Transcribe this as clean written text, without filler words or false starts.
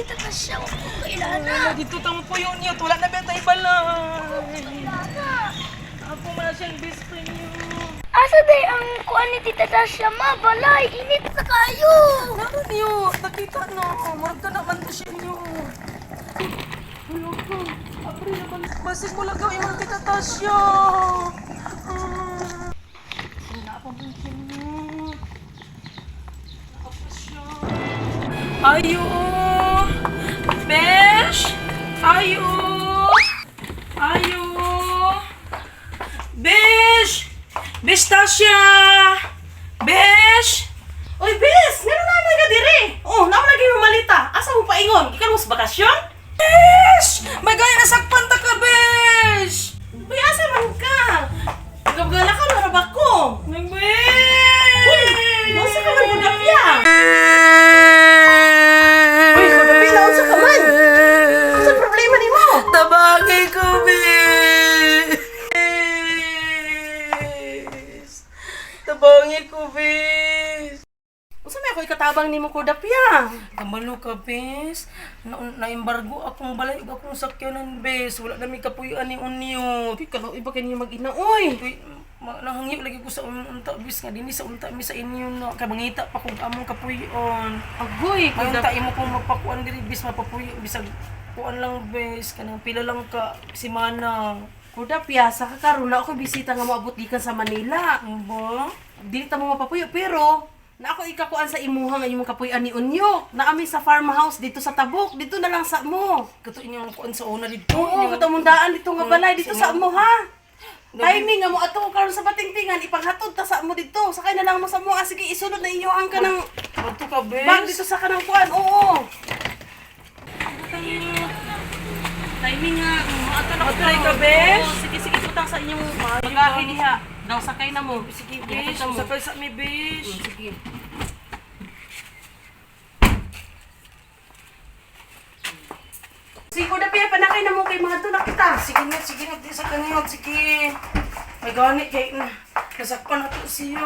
dito na siya. Kailangan. Dito tamo po yun niya. Wala na ba tayo balay? Kailangan. Ako man siyang best friend niyo. Asa day ang kuan ni Tita Tasha ma? Balay, init na kayo. Naroon niyo. Nakita na. Marag ka naman na siya niyo. Hello ko. Apri naman. Basig mo lang gawin mga kita Tasya. Wala pa ba niyo? Tasya. Ayo! Besh! Ayo! Ayo! Besh! Besh, Tasya! Besh! Oy, Bes! Meron naman ka diri! Oh, naman lagi mo malita. Asa mo paingon? Ikan mo sa bakasyon? Besh! May gaya nasakpan ta ka, Besh! Uy, asa man ka? Gabgala ka, narabak ko. Besh! Masa ka man budapya? Uy, budapya na unsa ka man? Asa problema ni mo? Tabangin ko, Besh! Tabangin ko, Besh! Unsa may ako ikatabang nimo budapya? Kamalo ka, Besh. Na-embargo akong balay ug akong sakyanan, Besh. Wala na may kapuyuan ni Unyo. Uy, kalau iba kay niyo mag-ina, oy. Nahangyo lagi ko sa unta, Besh. Nga, dini sa unta mi sa inyo, no. Kaya mangita pa kung among kapuyon. Agoy, Mayroon tayo mo kung mapakuan diri, Besh. Mapapuyo, bisag kuan lang, Besh. Kanang pila lang ka, si Manang. Budapya, sa kakaroon na ako bisita nga moabot gikan sa Manila. Ano ba? Dili ta mo mapapuyo, pero na ako ikakuan sa imuha nga imong kapuy-an ni Unyo. Na ami sa farmhouse dito sa Tabuk, dito na lang sa mo. Kato inyong kuan sa una dito. Oo, katamundaan dito nga balay dito sa mo ha. Timing nga mo ato karon sa batingtingan ipaghatod ta sa mo dito. Sakay na lang mo sa mo. Ah, sige isunod na inyo ang kanang Ato ka, Besh. bag dito sa kanang kuan. Oo. Timing nga. Ato na Atry ka, Besh. Sige sige putang sa inyong bagahe diha. Daw sakay na mo. Sige, Besh. Besh. Sakay sa mi, Besh. Sige. Sige, Budapya, panakay na mo kay mga tulak kita. Sige na, sige na. Di sa kanyo. Sige. May ganit kay nasakpan na to siya.